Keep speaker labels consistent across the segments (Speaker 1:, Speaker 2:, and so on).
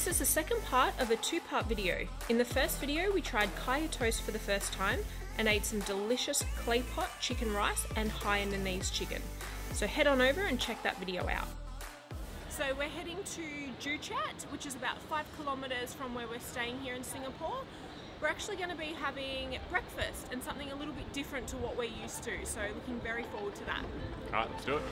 Speaker 1: This is the second part of a two-part video. In the first video, we tried kaya toast for the first time and ate some delicious clay pot chicken rice and Hainanese chicken. So head on over and check that video out. So we're heading to Joo Chiat, which is about 5 kilometers from where we're staying here in Singapore. We're actually going to be having breakfast and something a little bit different to what we're used to, so looking very forward to that.
Speaker 2: Alright, let's do it.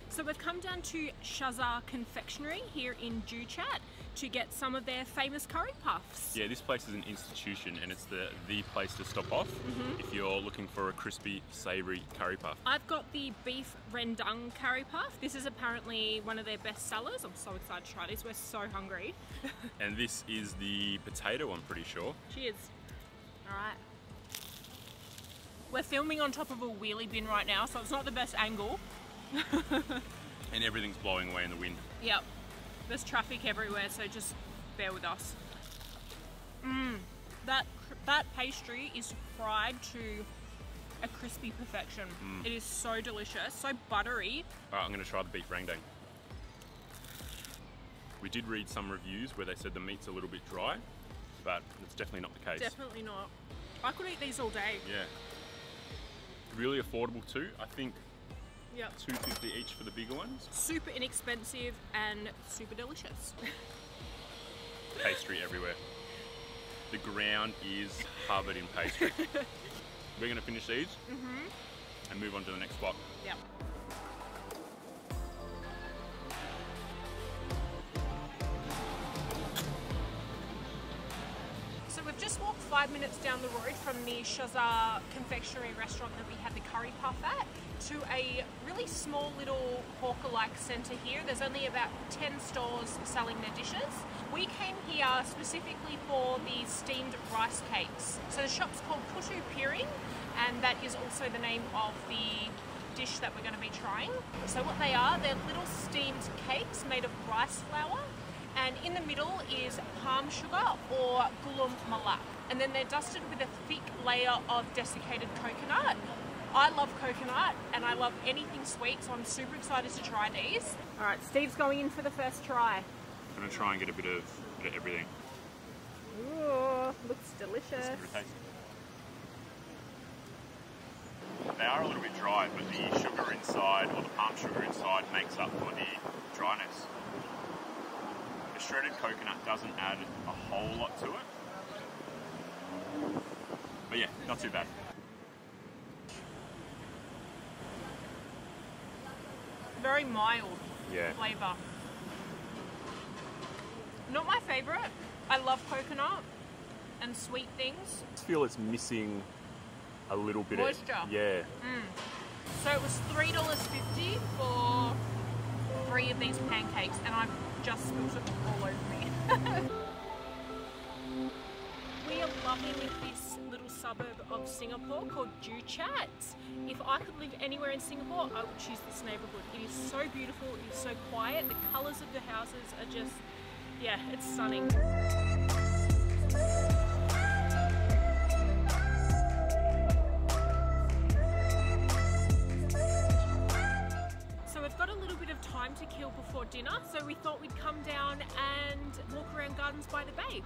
Speaker 1: So we've come down to Shazza Confectionery here in Joo Chiat to get some of their famous curry puffs.
Speaker 2: Yeah, this place is an institution and it's the place to stop off if you're looking for a crispy, savoury curry puff.
Speaker 1: I've got the beef rendang curry puff. This is apparently one of their best sellers. I'm so excited to try this. We're so hungry.
Speaker 2: And this is the potato, I'm pretty sure.
Speaker 1: Cheers. Alright. We're filming on top of a wheelie bin right now, so it's not the best angle.
Speaker 2: And everything's blowing away in the wind.
Speaker 1: Yep. There's traffic everywhere, so just bear with us. That pastry is fried to a crispy perfection. It is so delicious, so buttery.
Speaker 2: Alright, I'm going to try the beef rendang. We did read some reviews where they said the meat's a little bit dry, but it's definitely not the case.
Speaker 1: Definitely not. I could eat these all day.
Speaker 2: Yeah. Really affordable too, I think.
Speaker 1: Yep.
Speaker 2: $2.50 each for the bigger ones.
Speaker 1: Super inexpensive and super delicious.
Speaker 2: Pastry everywhere. The ground is covered in pastry. We're going to finish these and move on to the next spot.
Speaker 1: Yep. So we've just walked 5 minutes down the road from the Shazza Confectionery restaurant that we had the curry puff at to a really small little hawker-like centre here. There's only about 10 stores selling their dishes. We came here specifically for the steamed rice cakes. So the shop's called Putu Piring, and that is also the name of the dish that we're going to be trying. So what they are, they're little steamed cakes made of rice flour, and in the middle is palm sugar or gulum malak. And then they're dusted with a thick layer of desiccated coconut. I love coconut and I love anything sweet, so I'm super excited to try these. All right, Steve's going in for the first try.
Speaker 2: I'm going to try and get a bit of everything.
Speaker 1: Ooh, looks delicious.
Speaker 2: Let's give it a taste. They are a little bit dry, but the sugar inside, or the palm sugar inside, makes up for the dryness. The shredded coconut doesn't add a whole lot to it. But yeah, not too bad.
Speaker 1: Very mild flavour. Not my favourite. I love coconut and sweet things.
Speaker 2: I feel it's missing a little bit
Speaker 1: moisture.
Speaker 2: of... Yeah.
Speaker 1: So it was $3.50 for 3 of these pancakes, and I've just spilled it all over me. We are loving this little suburb of Singapore called Joo Chiat. If I could live anywhere in Singapore, I would choose this neighbourhood. It is so beautiful, it is so quiet, the colours of the houses are just, yeah, it's stunning. So we've got a little bit of time to kill before dinner, so we thought we'd come down and walk around Gardens by the Bay.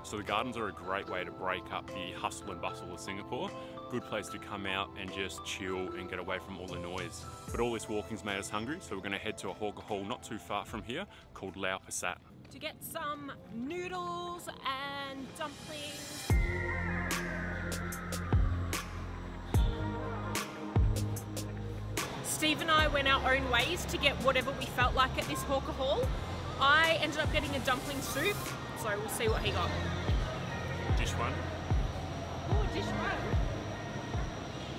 Speaker 2: So the gardens are a great way to break up the hustle and bustle of Singapore. Good place to come out and just chill and get away from all the noise. But all this walking's made us hungry, so we're going to head to a hawker hall not too far from here called Lau Pa Sat.
Speaker 1: To get some noodles and dumplings. Steve and I went our own ways to get whatever we felt like at this hawker hall. I ended up getting a dumpling soup, so we'll see what he got.
Speaker 2: Dish one.
Speaker 1: Oh, dish one.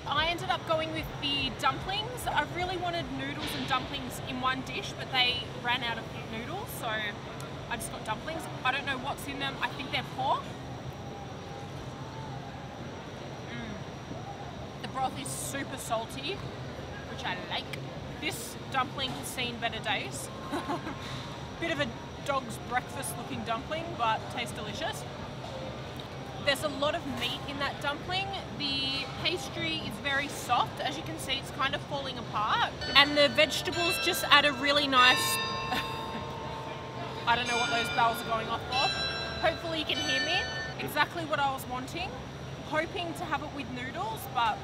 Speaker 1: I ended up going with the dumplings. I really wanted noodles and dumplings in one dish, but they ran out of noodles, so I just got dumplings. I don't know what's in them. I think they're pork. broth is super salty, which I like. This dumpling has seen better days. Bit of a dog's breakfast looking dumpling, but tastes delicious. There's a lot of meat in that dumpling. The pastry is very soft. As you can see, it's kind of falling apart. And the vegetables just add a really nice... I don't know what those bells are going off for. Hopefully you can hear me. Exactly what I was wanting. Hoping to have it with noodles, but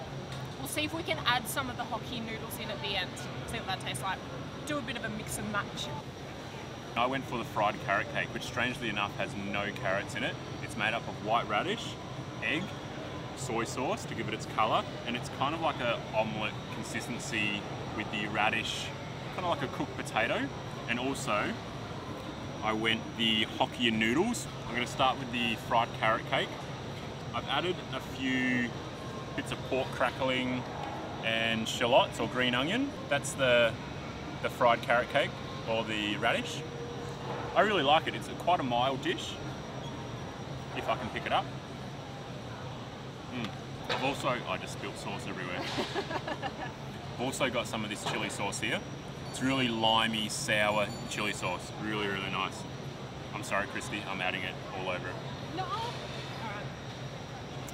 Speaker 1: we'll see if we can add some of the hockey noodles in at the end. See what that tastes like. Do a bit of a mix and match.
Speaker 2: I went for the fried carrot cake, which strangely enough has no carrots in it. It's made up of white radish, egg, soy sauce to give it its colour, and it's kind of like an omelette consistency with the radish, kind of like a cooked potato. And also, I went the hokkien noodles. I'm going to start with the fried carrot cake. I've added a few bits of pork crackling and shallots or green onion. That's the fried carrot cake or the radish. I really like it. It's quite a mild dish, if I can pick it up. I've also, I just spilled sauce everywhere. I've also got some of this chili sauce here. It's really limey, sour chili sauce. Really, really nice. I'm sorry, Christy, I'm adding it all over it.
Speaker 1: No.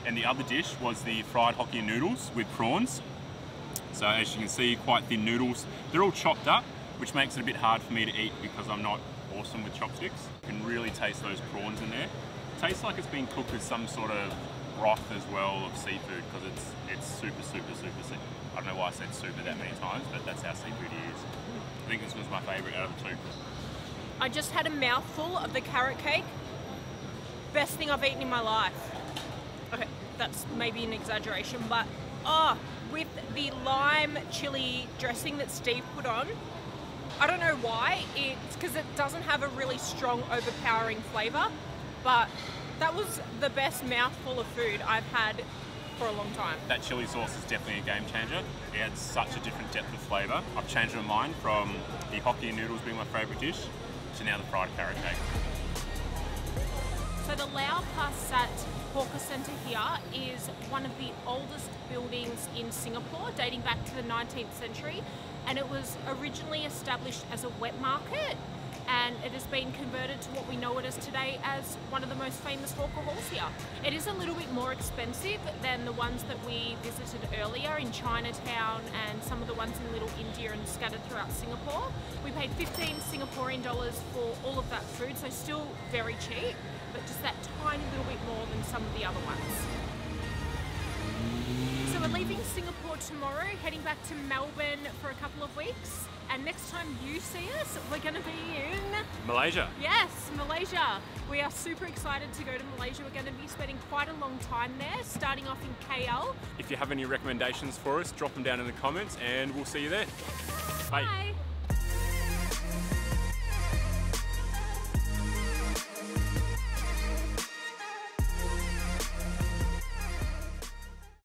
Speaker 2: And the other dish was the fried hokkien noodles with prawns. So as you can see, quite thin noodles. They're all chopped up, which makes it a bit hard for me to eat because I'm not awesome with chopsticks. You can really taste those prawns in there. It tastes like it's been cooked with some sort of broth as well of seafood because it's super, super, super seafood. I don't know why I said super that many times, but that's how seafood is. I think this was my favourite out of the two.
Speaker 1: I just had a mouthful of the carrot cake. Best thing I've eaten in my life. Okay, that's maybe an exaggeration, but with the lime chili dressing that Steve put on, I don't know why, it's because it doesn't have a really strong, overpowering flavour, but that was the best mouthful of food I've had for a long time.
Speaker 2: That chili sauce is definitely a game changer. It adds such a different depth of flavour. I've changed my mind from the hokkien noodles being my favourite dish to now the fried carrot cake.
Speaker 1: So the Lau Pa Sat Hawker Centre here is one of the oldest buildings in Singapore, dating back to the 19th century, and it was originally established as a wet market, and it has been converted to what we know it as today as one of the most famous hawker halls here. It is a little bit more expensive than the ones that we visited earlier in Chinatown and some of the ones in Little India and scattered throughout Singapore. We paid 15 Singaporean dollars for all of that food, so still very cheap, but just that tiny little bit more than some of the other ones. So we're leaving Singapore tomorrow, heading back to Melbourne for a couple of weeks. And next time you see us, we're going to be in...
Speaker 2: Malaysia.
Speaker 1: Yes, Malaysia. We are super excited to go to Malaysia. We're going to be spending quite a long time there, starting off in KL.
Speaker 2: If you have any recommendations for us, drop them down in the comments and we'll see you there. Bye.
Speaker 1: Bye.